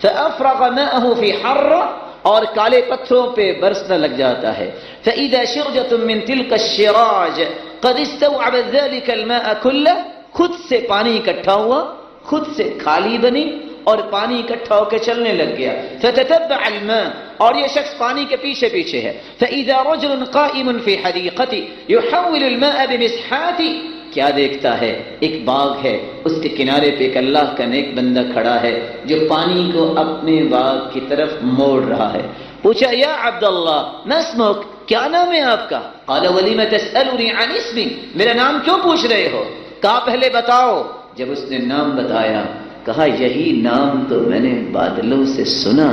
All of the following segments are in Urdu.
فأفرغ ماءه في حرة، اور کالے پتھروں پہ برسنا لگ جاتا ہے. فإذا شرجة من تلك الشراج قد استوعبت ذلك الماء كله، خود سے پانی اکٹھا ہوا، خود سے کھالی بنی اور پانی اکٹھا ہو کے چلنے لگ گیا. فتتبع الماء، اور یہ شخص پانی کے پیچھے پیچھے ہے. فإذا رجل قائم في حديقته يحول الماء بمسحات، کیا دیکھتا ہے؟ ایک باغ ہے، اس کے کنارے پہ ایک اللہ کا نیک بندہ کھڑا ہے جو پانی کو اپنے باغ کی طرف موڑ رہا ہے. پوچھا یا عبداللہ ما اسمک، کیا نام ہے آپ کا؟ قال ولم تسألني عن اسمي، میرا نام کیوں پوچھ رہے ہو؟ کہا پہلے بتاؤ. جب اس نے نام بتایا کہا یہی نام تو میں نے بادلوں سے سنا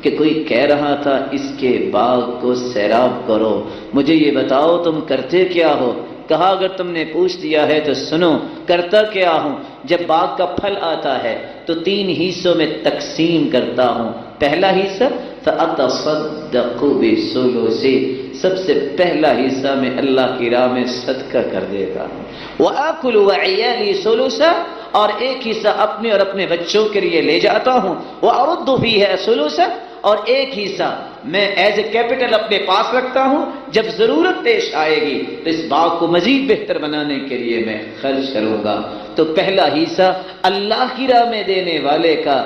کہ کوئی کہہ رہا تھا اس کے باغ کو سیراب کرو، مجھے یہ بتاؤ تم کرتے کیا ہو؟ کہا اگر تم نے پوچھ دیا ہے تو سنو، کرتا کیا ہوں. جب باغ کا پھل آتا ہے تو 3 حصوں میں تقسیم کرتا ہوں. پہلا حصہ فأتصدق بثلث، سب سے پہلا حصہ میں اللہ کی راہ میں صدقہ کر دیتا ہوں. وآكل وعيالي ثلثا، اور ایک حصہ اپنے اور اپنے بچوں کے لیے لے جاتا ہوں. وأرد فيه ثلثا، اور ایک حصہ میں ایز اے کیپٹل اپنے پاس رکھتا ہوں، جب ضرورت پیش آئے گی تو اس باغ کو مزید بہتر بنانے کے لیے میں خرچ کروں گا. تو پہلا حصہ اللہ کی راہ میں دینے والے کا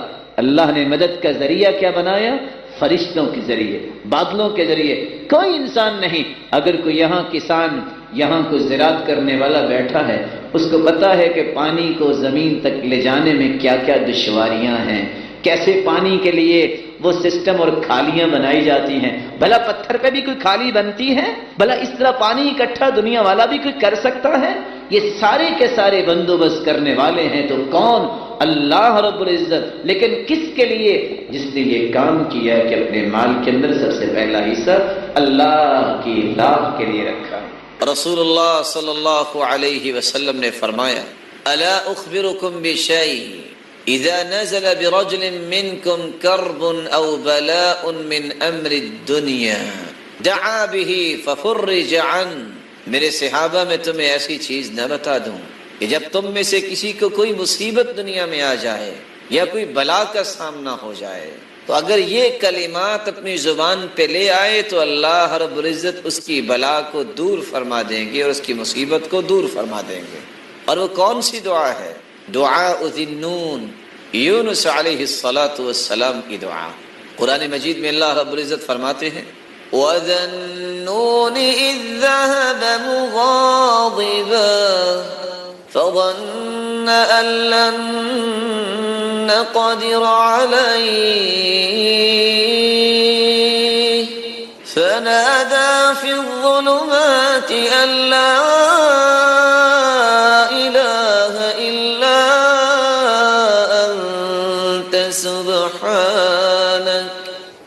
اللہ نے مدد کا ذریعہ کیا بنایا؟ فرشتوں کے ذریعے، بادلوں کے ذریعے. کوئی انسان نہیں، اگر کوئی یہاں کسان، یہاں کوئی زراعت کرنے والا بیٹھا ہے، اس کو پتا ہے کہ پانی کو زمین تک لے جانے میں کیا کیا دشواریاں ہیں، کیسے پانی کے لیے وہ سسٹم اور کھالیاں بنائی جاتی ہیں. بھلا پتھر پہ بھی کوئی کھالی بنتی ہے؟ بھلا اس طرح پانی اکٹھا دنیا والا بھی کوئی کر سکتا ہے؟ یہ سارے کے سارے بندوبست کرنے والے ہیں تو کون؟ اللہ رب العزت. لیکن کس کے لیے؟ جس نے یہ کام کیا کہ اپنے مال کے اندر سب سے پہلا حصہ اللہ کی راہ کے لیے رکھا. رسول اللہ صلی اللہ علیہ وسلم نے فرمایا الا اخبرکم بشیء اذا نزل برجل منکم کرب او بلاء من امر الدنیا دعا به ففرج عنه. میرے صحابہ میں تمہیں ایسی چیز نہ بتا دوں کہ جب تم میں سے کسی کو کوئی مصیبت دنیا میں آ جائے یا کوئی بلا کا سامنا ہو جائے تو اگر یہ کلمات اپنی زبان پہ لے آئے تو اللہ رب العزت اس کی بلا کو دور فرما دیں گے اور اس کی مصیبت کو دور فرما دیں گے. اور وہ کون سی دعا ہے؟ دعاء ذی النون، یونس علیہ السلام کی دعا. قرآن مجید میں اللہ رب العزت فرماتے ہیں وَذَا النُّونِ إِذ ذَهَبَ مُغَاضِبًا فَظَنَّ أَن لَّن نَّقْدِرَ عَلَيْهِ فَنَادَىٰ فِي الظُّلُمَاتِ أَن لَّا إِلَٰهَ إِلَّا أَنتَ سُبْحَانَكَ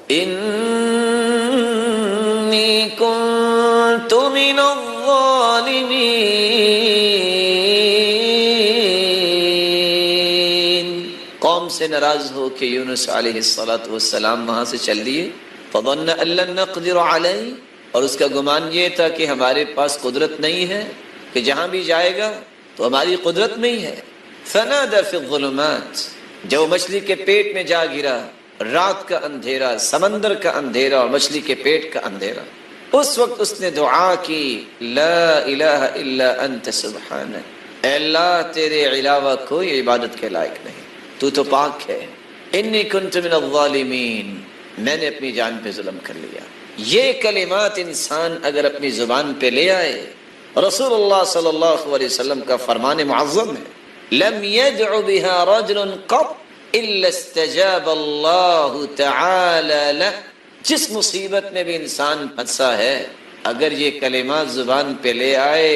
إِنِّي كُنتُ مِنَ الظَّالِمِينَ. قوم سے ناراض ہو کہ یونس علیہ السلام وہاں سے چل دیے. فظن ان لن نقدر علیہ، اور اس کا گمان یہ تھا کہ ہمارے پاس قدرت نہیں ہے، کہ جہاں بھی جائے گا تو ہماری قدرت میں ہی ہے. فنادى في الظلمات، جب مچھلی کے پیٹ میں جا گرا، رات کا اندھیرا، سمندر کا اندھیرا اور مچھلی کے پیٹ کا اندھیرا، اس وقت اس نے دعا کی لا الہ الا انت سبحانک، اے اللہ تیرے علاوہ کوئی عبادت کے لائق نہیں، تو تو پاک ہے. انی کنت من الظالمین، میں نے اپنی جان پہ ظلم کر لیا. یہ کلمات انسان اگر اپنی زبان پہ لے آئے، رسول اللہ صلی اللہ علیہ وسلم کا فرمان معظم ہے لم يدع بها رجل قط الا استجاب اللہ تعالی له. جس مصیبت میں بھی انسان پھنسا ہے اگر یہ کلمات زبان پہ لے آئے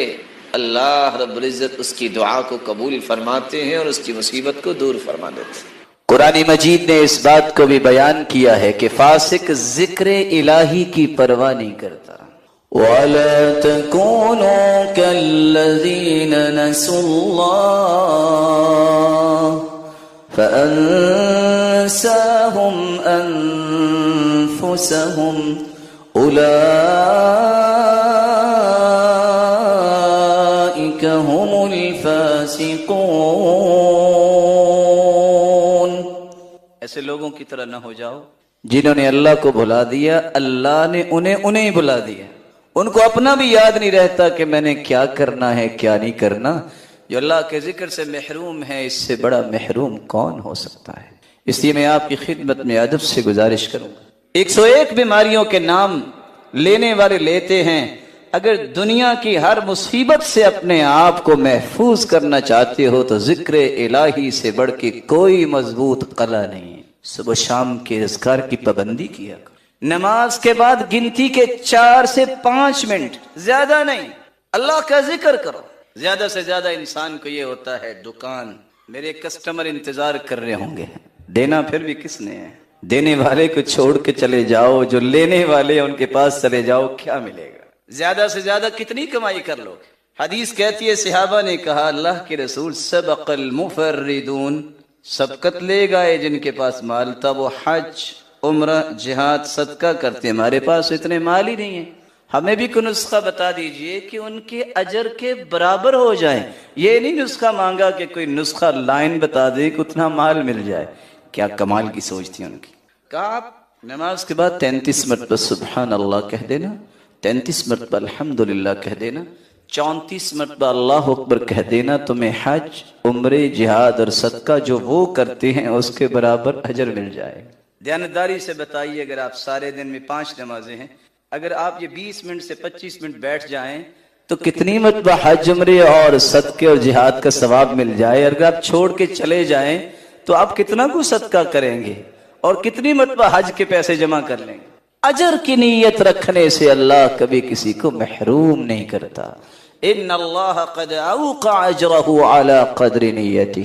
اللہ رب العزت اس کی دعا کو قبول فرماتے ہیں اور اس کی مصیبت کو دور فرما دیتے ہیں. قرآن مجید نے اس بات کو بھی بیان کیا ہے کہ فاسق ذکر الہی کی پرواہ نہیں کرتا. وَلَا تَكُونُوا كَالَّذِينَ نَسُوا اللَّهَ فَأَنسَاهُمْ أَنفُسَهُمْ أُولَئِكَ هُمُ الْفَاسِقُونَ. ایسے ایسے لوگوں کی طرح نہ ہو جاؤ جنہوں نے اللہ کو بھلا دیا، اللہ نے انہیں بھلا دیا، ان کو اپنا بھی یاد نہیں رہتا کہ میں نے کیا کرنا ہے کیا نہیں کرنا۔ جو اللہ کے ذکر سے محروم ہے، اس سے بڑا محروم کون ہو سکتا ہے؟ اس لیے میں آپ کی خدمت میں ادب سے گزارش کروں گا، 101 بیماریوں کے نام لینے والے لیتے ہیں، اگر دنیا کی ہر مصیبت سے اپنے آپ کو محفوظ کرنا چاہتے ہو تو ذکر الہی سے بڑھ کے کوئی مضبوط قلعہ نہیں ہے۔ صبح شام کے اذکار کی پابندی کیا کرو، نماز کے بعد گنتی کے 4 سے 5 منٹ، زیادہ نہیں، اللہ کا ذکر کرو۔ زیادہ سے زیادہ انسان کو یہ ہوتا ہے دکان، میرے کسٹمر انتظار کر رہے ہوں گے، دینا پھر بھی کس نے ہے؟ دینے والے کو چھوڑ کے چلے جاؤ، جو لینے والے ان کے پاس چلے جاؤ، کیا ملے گا؟ زیادہ سے زیادہ کتنی کمائی کر لو گے؟ حدیث کہتی ہے صحابہ نے کہا اللہ کے رسول سبق المفردون، سبقت لے گئے جن کے پاس مال تھا، وہ حج عمرہ جہاد صدقہ کرتے، ہمارے پاس اتنے مال ہی نہیں ہے، ہمیں بھی کوئی نسخہ بتا دیجئے کہ ان کے اجر کے برابر ہو جائیں۔ یہ نہیں نسخہ مانگا کہ کوئی نسخہ لائن بتا دے کہ اتنا مال مل جائے۔ کیا کمال کی سوچ تھی ان کی۔ کہا آپ نماز کے بعد 33 مرتبہ سبحان اللہ کہہ دینا، 33 مرتبہ الحمدللہ کہہ دینا، 34 مرتبہ اللہ اکبر کہہ دینا، تمہیں حج عمرے جہاد اور صدقہ جو وہ کرتے ہیں اس کے برابر اجر مل جائے۔ دیانتداری سے بتائیے، اگر آپ سارے دن میں 5 نمازیں ہیں، اگر آپ یہ 20 منٹ سے 25 منٹ بیٹھ جائیں تو کتنی مرتبہ حج عمرے اور صدقے اور جہاد کا ثواب مل جائے۔ اگر آپ چھوڑ کے چلے جائیں تو آپ کتنا کو صدقہ کریں گے اور کتنی مرتبہ حج کے پیسے جمع کر لیں گے۔ اجر کی نیت رکھنے سے اللہ کبھی کسی کو محروم نہیں کرتا۔ ان اللہ قد اوقع اجرہ علی قدر نیتی،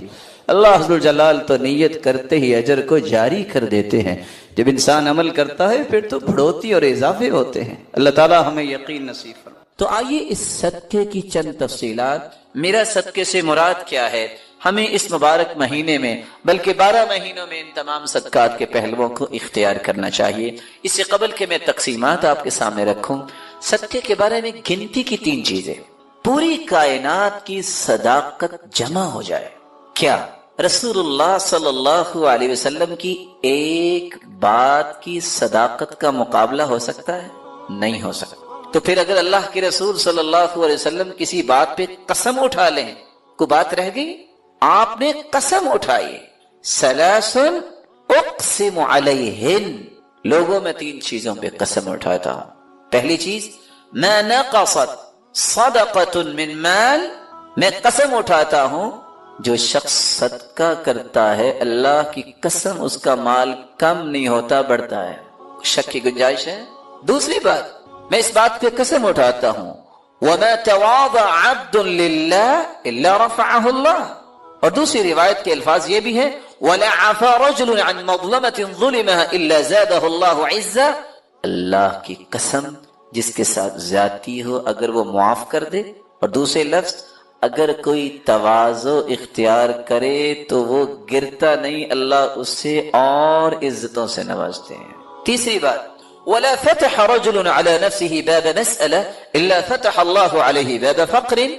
اللہ عز و جلال تو نیت کرتے ہی اجر کو جاری کر دیتے ہیں۔ جب انسان عمل کرتا ہے پھر تو بڑھوتی اور اضافے ہوتے ہیں۔ اللہ تعالی ہمیں یقین نصیب فرمائے۔ تو آئیے اس صدقے کی چند تفصیلات، میرا صدقے سے مراد کیا ہے، ہمیں اس مبارک مہینے میں بلکہ 12 مہینوں میں ان تمام صدقات کے پہلوؤں کو اختیار کرنا چاہیے۔ اس سے قبل کہ میں تقسیمات آپ کے سامنے رکھوں، صدقے کے بارے میں گنتی کی 3 چیزیں، پوری کائنات کی صداقت جمع ہو جائے۔ کیا رسول اللہ صلی اللہ علیہ وسلم کی ایک بات کی صداقت کا مقابلہ ہو سکتا ہے؟ نہیں ہو سکتا۔ تو پھر اگر اللہ کے رسول صلی اللہ علیہ وسلم کسی بات پہ قسم اٹھا لیں، کوئی بات رہ گئی؟ آپ نے قسم اٹھائی، ثلاث اقسم علیہن، لوگوں میں 3 چیزوں پہ قسم اٹھاتا ہوں۔ پہلی چیز، ما نقصت صدقۃ من مال، میں قسم اٹھاتا ہوں جو شخص صدقہ کرتا ہے اللہ کی قسم اس کا مال کم نہیں ہوتا، بڑھتا ہے، شک کی گنجائش ہے۔ دوسری بات، میں اس بات پہ قسم اٹھاتا ہوں وَمَا تَوَاضَعَ عَبْدٌ لِلَّهِ إِلَّا رَفَعَهُ اللَّهُ، اور دوسری روایت کے الفاظ یہ بھی ہے وَلَا عَفَا رَجُلٌ عَنْ مَظْلَمَةٍ ظُلِمَهَا إِلَّا زَادَهُ اللَّهُ عِزًّا، اللہ کی قسم جس کے ساتھ زیادتی ہو اگر وہ معاف کر دے، اور دوسرے لفظ اگر کوئی تواضع اختیار کرے تو وہ گرتا نہیں، اللہ اس سے اور عزتوں سے نوازتے ہیں۔ تیسری بات، وَلَا فَتَحَ رَجُلٌ عَلَى نَفْسِهِ بَابَ مَسْأَلَةٍ إِلَّا فَتَحَ اللَّهُ عَلَيْهِ بَابَ فَقْرٍ،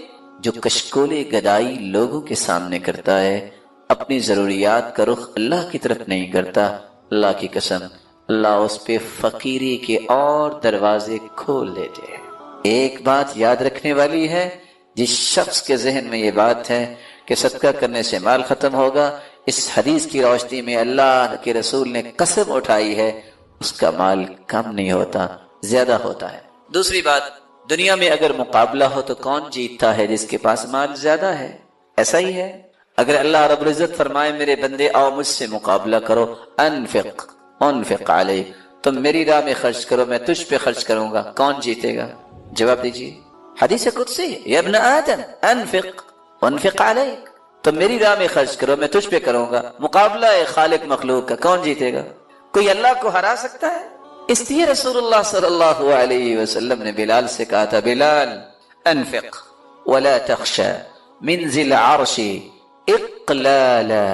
جو کشکول گدائی لوگوں کے سامنے کرتا ہے، اپنی ضروریات کا رخ اللہ کی طرف نہیں کرتا، اللہ کی قسم اللہ اس پہ فقیری کے اور دروازے کھول دیتے ہیں۔ ایک بات یاد رکھنے والی ہے، جس شخص کے ذہن میں یہ بات ہے کہ صدقہ کرنے سے مال ختم ہوگا، اس حدیث کی روشنی میں اللہ کے رسول نے قسم اٹھائی ہے اس کا مال کم نہیں ہوتا، زیادہ ہوتا ہے۔ دوسری بات، دنیا میں اگر مقابلہ ہو تو کون جیتتا ہے؟ جس کے پاس مال زیادہ ہے۔ ایسا ہی ہے، اگر اللہ رب العزت فرمائے میرے بندے آؤ مجھ سے مقابلہ کرو، انفق علیک، تم میری راہ میں خرچ کرو میں تجھ پہ خرچ کروں گا، کون جیتے گا؟ جواب دیجیے، حدیث قدسی، یا ابن آدم انفق علیک، تم میری راہ میں خرچ کرو میں تجھ پہ کروں گا۔ مقابلہ ہے خالق مخلوق کا، کون جیتے گا؟ کوئی اللہ کو ہرا سکتا ہے؟ اس لیے رسول اللہ صلی اللہ علیہ وسلم نے بلال سے کہا تھا، بلال انفق ولا تخشى من ذی العرش اقلالا،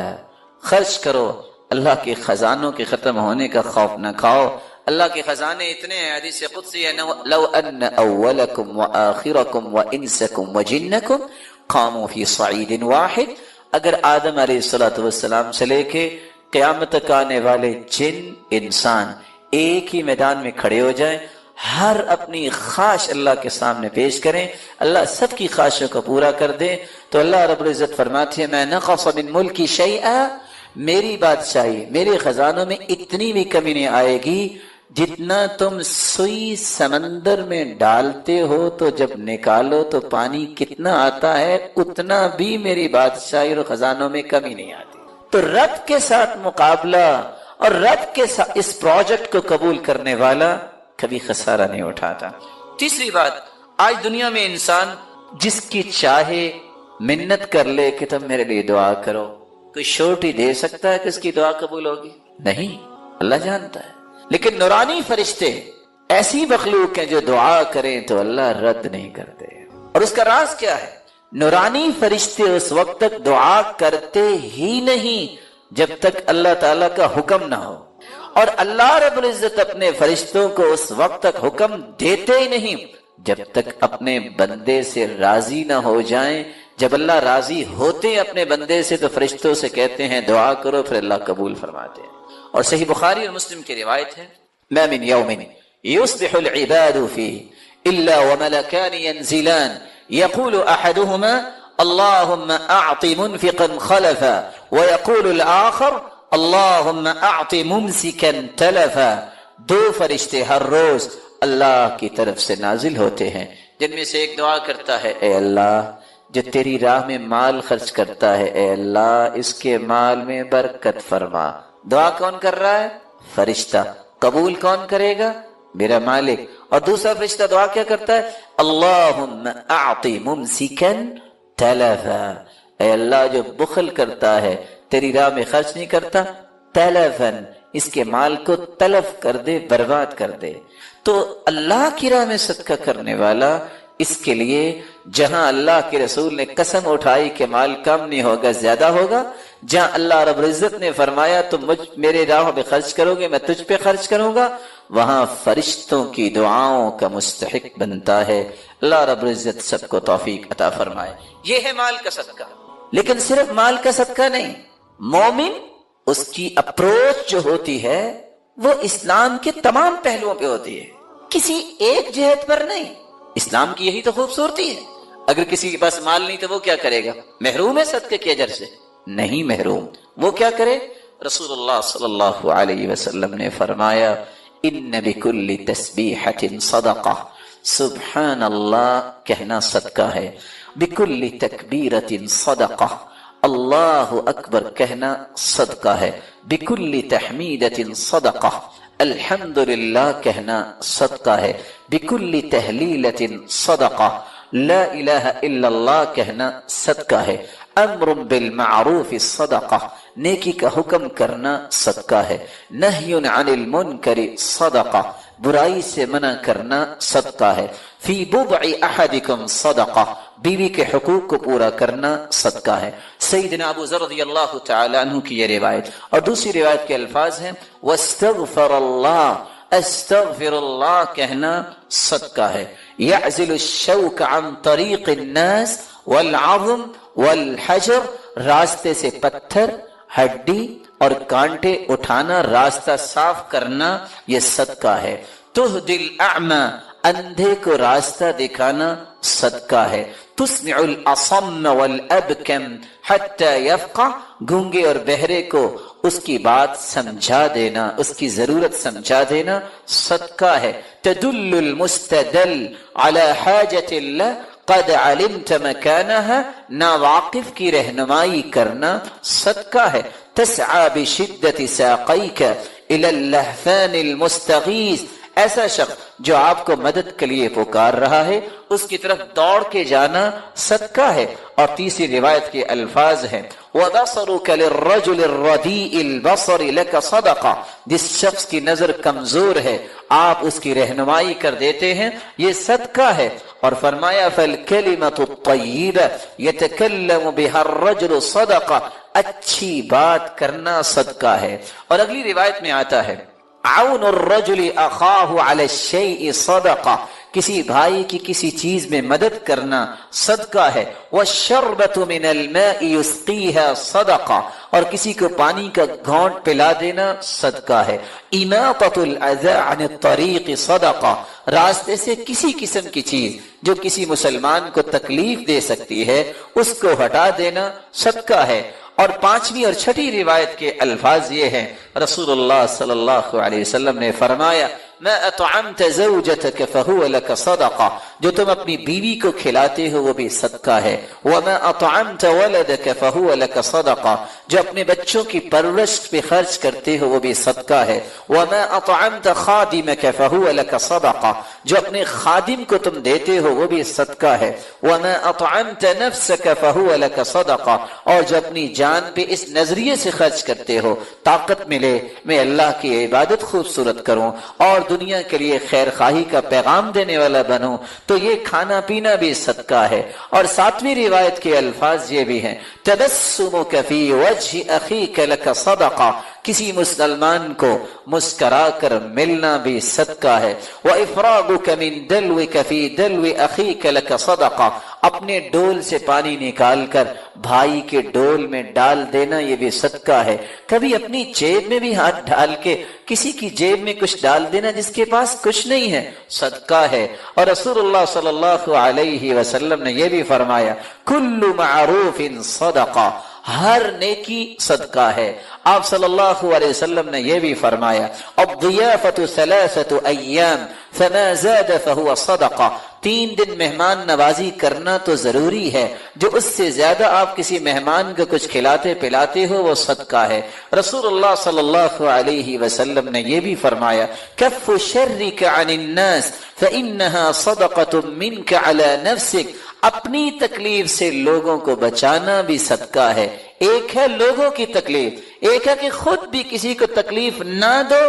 خرچ کرو، اللہ کے خزانوں کے ختم ہونے کا خوف نہ کھاؤ۔ اللہ کے خزانے اتنے ہیں، حدیث قدسی ہے، لو ان اولکم وآخرکم وانسکم وجنکم قاموا فی صعید واحد، اگر آدم علیہ الصلوۃ والسلام سے لے کے قیامت تک آنے والے جن انسان ایک ہی میدان میں کھڑے ہو جائیں، ہر اپنی خواہش اللہ کے سامنے پیش کریں، اللہ سب کی خواہشوں کو پورا کر دے، تو اللہ رب العزت فرماتے ہیں میں نقص من ملکی شیئا، میری بادشاہی، میرے خزانوں میں اتنی بھی کمی نہیں آئے گی جتنا تم سوئی سمندر میں ڈالتے ہو تو جب نکالو تو پانی کتنا آتا ہے، اتنا بھی میری بادشاہی اور خزانوں میں کمی نہیں آتی۔ تو رب کے ساتھ مقابلہ اور رب کے ساتھ اس پروجیکٹ کو قبول کرنے والا کبھی خسارہ نہیں اٹھاتا۔ تیسری بات، آج دنیا میں انسان جس کی چاہے منت کر لے کہ تم میرے لیے دعا کرو، کوئی شورٹی دے سکتا ہے کہ اس کی دعا قبول ہوگی؟ نہیں، اللہ جانتا ہے۔ لیکن نورانی فرشتے ایسی مخلوق ہیں جو دعا کریں تو اللہ رد نہیں کرتے، اور اس کا راز کیا ہے؟ نورانی فرشتے اس وقت تک دعا کرتے ہی نہیں جب تک اللہ تعالیٰ کا حکم نہ ہو، اور اللہ رب العزت اپنے فرشتوں کو اس وقت تک حکم دیتے ہی نہیں جب تک اپنے بندے سے راضی نہ ہو جائیں۔ جب اللہ راضی ہوتے ہیں اپنے بندے سے تو فرشتوں سے کہتے ہیں دعا کرو، پھر اللہ قبول فرماتے ہیں۔ اور صحیح بخاری اور مسلم کی روایت ہے، ما من یوم یصبح العباد فیہ الا وملکان ینزلان یقول احدهما اللهم اعط منفقا خلفا ويقول الاخر اللهم اعط ممسكا تلفا۔ دو فرشتے ہر روز اللہ کی طرف سے نازل ہوتے ہیں، جن میں سے ایک دعا کرتا ہے اے اللہ جو تیری راہ میں مال خرچ کرتا ہے، اے اللہ اس کے مال میں برکت فرما۔ دعا کون کر رہا ہے؟ فرشتہ۔ قبول کون کرے گا؟ میرا مالک۔ اور دوسرا فرشتہ دعا کیا کرتا ہے؟ اللہم اعطی ممسکا تلفا، اے اللہ جو بخل کرتا ہے، تیری راہ میں خرچ نہیں کرتا، تلفا، اس کے مال کو تلف کر دے، برباد کر دے۔ تو اللہ کی راہ میں صدقہ کرنے والا، اس کے لیے جہاں اللہ کے رسول نے قسم اٹھائی کہ مال کم نہیں ہوگا زیادہ ہوگا، جہاں اللہ رب العزت نے فرمایا تم میرے راہ پہ خرچ کرو گے میں تجھ پہ خرچ کروں گا، وہاں فرشتوں کی دعاؤں کا مستحق بنتا ہے۔ اللہ رب العزت سب کو توفیق عطا فرمائے۔ یہ ہے مال کا صدقہ۔ لیکن صرف مال کا صدقہ نہیں، مومن اس کی اپروچ جو ہوتی ہے وہ اسلام کے تمام پہلوؤں پہ ہوتی ہے، کسی ایک جہت پر نہیں۔ اسلام کی یہی تو خوبصورتی ہے۔ اگر کسی کے پاس مال نہیں تو وہ کیا کرے گا؟ محروم ہے صدقے کے اجر سے؟ نہیں محروم۔ وہ کیا کرے؟ رسول اللہ صلی اللہ علیہ وسلم نے فرمایا ان بکل تسبیحۃ صدقہ، سبحان اللہ کہنا صدقہ ہے، بکل تکبیرۃ صدقہ، اللہ اکبر کہنا صدقہ ہے، بکل تحمیدۃ صدقہ، الحمدللہ کہنا صدقہ ہے، بکل تہلیلۃ صدقہ، لا الہ الا اللہ کہنا صدقہ ہے، امر بالمعروف صدقہ، نیکی کا حکم کرنا صدقہ ہے، نہی عن المنکر صدقہ، برائی سے منع کرنا صدقہ ہے، فی بضع احدکم صدقہ، بیوی کے حقوق کو پورا کرنا صدقہ ہے۔ سیدنا ابو ذر رضی اللہ تعالی عنہ کی یہ روایت، اور دوسری روایت کے الفاظ ہیں واستغفر اللہ، استغفر اللہ کہنا صدقہ ہے، یعزل الشوک عن طریق الناس والعظم والحجر، راستے سے پتھر، ہڈی اور کانٹے اٹھانا، راستہ صاف کرنا، یہ صدقہ ہے۔ تہدی الاعمى، اندھے کو راستہ دکھانا صدقہ ہے۔ تسمع الاصم والابکم حتی یفقہ، گونگے اور بہرے کو اس کی بات سمجھا دینا، اس کی ضرورت سمجھا دینا صدقہ ہے۔ تدل المستدل علی حاجت اللہ قد علمت مکانها، ناواقف کی رہنمائی کرنا صدقہ ہے۔ تسعى بشدت ساقیک الی اللہفان المستغیث، ایسا شخص جو آپ کو مدد کے لیے پکار رہا ہے اس کی طرف دوڑ کے جانا صدقہ ہے۔ اور تیسری روایت کے الفاظ ہیں وَبَصَرُكَ لِلرَّجُلِ الرَّدِيءِ الْبَصَرِ لَكَ صَدَقَةٌ، جس شخص کی نظر کمزور ہے آپ اس کی رہنمائی کر دیتے ہیں، یہ صدقہ ہے۔ اور فرمایا فَالْكَلِمَةُ الطَّيِّبَةُ يَتَكَلَّمُ بِهَا الرَّجُلُ صَدَقَةٌ، اچھی بات کرنا صدقہ ہے۔ اور اگلی روایت میں آتا ہے عون الرجل اخاہ علی الشیء صدقہ، کسی بھائی کی کسی چیز میں مدد کرنا صدقہ ہے. والشربة من الماء يسقيها صدقہ، اور کسی کو پانی کا گھونٹ پلا دینا صدقہ ہے. اماطة الاذى عن الطریق صدقہ، راستے سے کسی قسم کی چیز جو کسی مسلمان کو تکلیف دے سکتی ہے اس کو ہٹا دینا صدقہ ہے. اور پانچویں اور چھٹی روایت کے الفاظ یہ ہیں، رسول اللہ صلی اللہ علیہ وسلم نے فرمایا ما اطعمت زوجتك فهو لك صدقہ، جو تم اپنی بیوی کو کھلاتے ہو وہ بھی صدقہ ہے. وما اطعمت ولدك فهو لك صدقہ، جو اپنے بچوں کی پرورش پہ خرچ کرتے ہو وہ بھی صدقہ ہے. وما اطعمت خادمك فهو لك صدقہ، جو اپنے خادم کو تم دیتے ہو وہ بھی صدقہ ہے. وما اطعمت نفسك فهو لك صدقہ، اور جو اپنی جان پہ اس نظریے سے خرچ کرتے ہو طاقت ملے میں اللہ کی عبادت خوبصورت کروں اور دنیا کے لیے خیر خواہی کا پیغام دینے والا بنوں، تو یہ کھانا پینا بھی صدقہ ہے. اور ساتویں روایت کے الفاظ یہ بھی ہیں، تبسمک فی وجہ اخیک لک صدقہ، کسی مسلمان کو مسکرا کر ملنا بھی صدقہ ہے. وَإِفْرَاغُكَ مِن دَلْوِكَ فِي دَلْوِ أَخِيكَ لَكَ صَدَقَةٌ، اپنے ڈول سے پانی نکال کر بھائی کے ڈول میں ڈال دینا یہ بھی صدقہ ہے. کبھی اپنی جیب میں بھی ہاتھ ڈال کے کسی کی جیب میں کچھ ڈال دینا جس کے پاس کچھ نہیں ہے صدقہ ہے. اور رسول اللہ صلی اللہ علیہ وسلم نے یہ بھی فرمایا کل معروف صدقہ، ہر نیکی صدقہ ہے. آپ صلی اللہ علیہ وسلم نے یہ بھی فرمایا الضیافۃ ثلاثۃ ایام فما زاد فهو صدقہ، 3 دن مہمان نوازی کرنا تو ضروری ہے، جو اس سے زیادہ آپ کسی مہمان کو کچھ کھلاتے پلاتے ہو وہ صدقہ ہے. رسول اللہ صلی اللہ علیہ وسلم نے یہ بھی فرمایا کف شرک عن الناس فإنها صدقۃ منک علی نفسک، اپنی تکلیف سے لوگوں کو بچانا بھی صدقہ ہے. ایک ہے لوگوں کی تکلیف، ایک ہے کہ خود بھی کسی کو تکلیف نہ دو،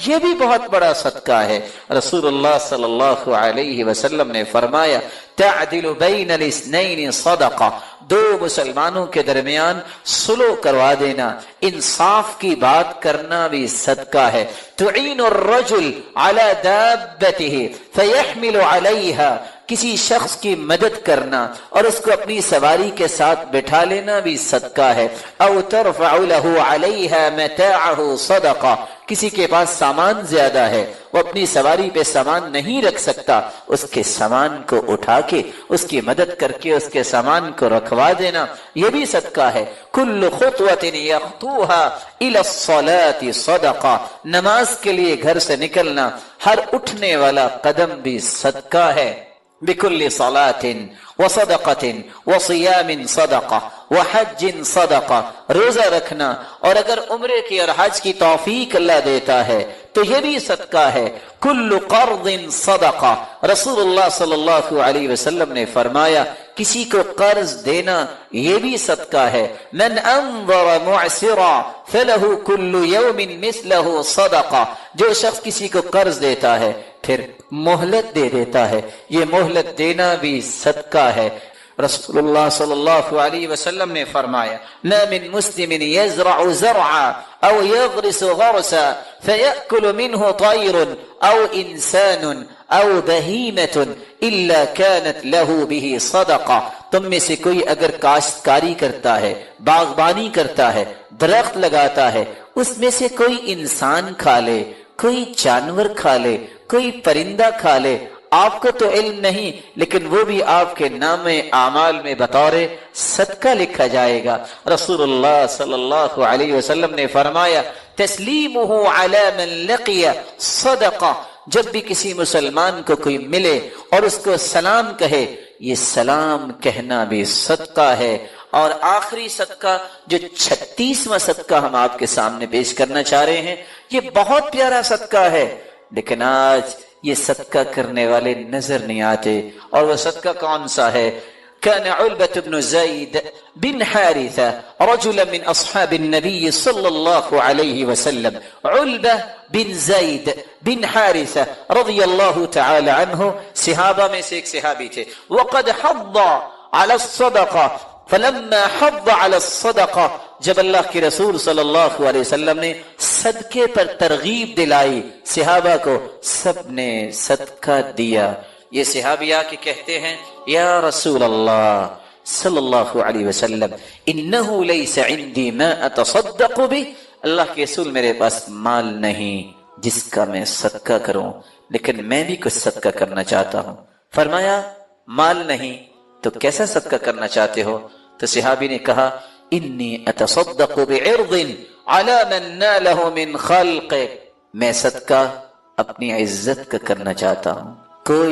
یہ بھی بہت بڑا صدقہ ہے. رسول اللہ صلی اللہ علیہ وسلم نے فرمایا تعدل بین الاثنین صدقہ، 2 مسلمانوں کے درمیان صلح کروا دینا، انصاف کی بات کرنا بھی صدقہ ہے. تعین الرجل علی دابتہ فیحمل علیہا، کسی شخص کی مدد کرنا اور اس کو اپنی سواری کے ساتھ بٹھا لینا بھی صدقہ ہے. او ترفع له علیہا متاعہ صدقہ، کسی کے پاس سامان زیادہ ہے وہ اپنی سواری پہ سامان نہیں رکھ سکتا، اس کے سامان کو اٹھا کے اس کی مدد کر کے اس کے سامان کو رکھوا دینا یہ بھی صدقہ ہے. کل خطوۃ یخطوها الی الصلاۃ صدقہ، نماز کے لیے گھر سے نکلنا ہر اٹھنے والا قدم بھی صدقہ ہے. بكل صلاة وصدقة وصيام صدقة وحج صدقة، روزہ رکھنا اور اگر عمرے کی اور حج کی توفیق اللہ دیتا ہے تو یہ بھی صدقہ ہے. کل قرض صدقہ، رسول اللہ صلی اللہ علیہ وسلم نے فرمایا کسی کو قرض دینا یہ بھی صدقہ ہے. من انظر معسرا فله كل يوم مثله صدقہ، جو شخص کسی کو قرض دیتا ہے پھر مہلت دے دیتا ہے یہ مہلت دینا بھی صدقہ ہے. رسول اللہ صلی اللہ علیہ وسلم نے فرمایا ما من مسلم يزرع زرعا او يغرس غرسا فيأكل منه طير او انسان او بهيمة الا كانت له به صدقہ، تم میں سے کوئی اگر کاشتکاری کرتا ہے، باغبانی کرتا ہے، درخت لگاتا ہے، اس میں سے کوئی انسان کھا لے، کوئی جانور کھا لے، کوئی پرندہ کھا لے، آپ کو تو علم نہیں لیکن وہ بھی آپ کے نام اعمال میں بطور صدقہ لکھا جائے گا. رسول اللہ صلی اللہ علیہ وسلم نے فرمایا تسلیمہ علی من لقی صدقہ، جب بھی کسی مسلمان کو کوئی ملے اور اس کو سلام کہے یہ سلام کہنا بھی صدقہ ہے. اور آخری صدقہ جو 36واں صدقہ ہم آپ کے سامنے پیش کرنا چاہ رہے ہیں یہ بہت پیارا صدقہ ہے لیکن آج یہ صدقہ کرنے والے نظر نہیں آتے. اور وہ صدقہ کون سا ہے؟ كان علبة بن زيد بن حارثة رجلا من أصحاب النبي صلى الله عليه وسلم. علبة بن زيد بن حارثة رضي الله تعالى عنه صحابہ میں سے ایک صحابی تھے. وقد حض على الصدقة فلما حض على الصدقة، جب اللہ کے رسول صلی اللہ علیہ وسلم نے صدقے پر ترغیب دلائی صحابہ کو، سب نے صدقہ دیا. یہ صحابی آ کے کہتے ہیں یا رسول اللہ صلی اللہ علیہ وسلم انہو لیس عندی ما اتصدق بہ، اللہ کے رسول میرے پاس مال نہیں جس کا میں صدقہ کروں، لیکن میں بھی کچھ صدقہ کرنا چاہتا ہوں۔ فرمایا مال نہیں تو کیسا صدقہ کرنا چاہتے ہو؟ تو صحابی نے کہا انی اتصدق بعرض علی من نالہ من خلقک، میں صدقہ اپنی عزت کا کرنا چاہتا ہوں، کوئی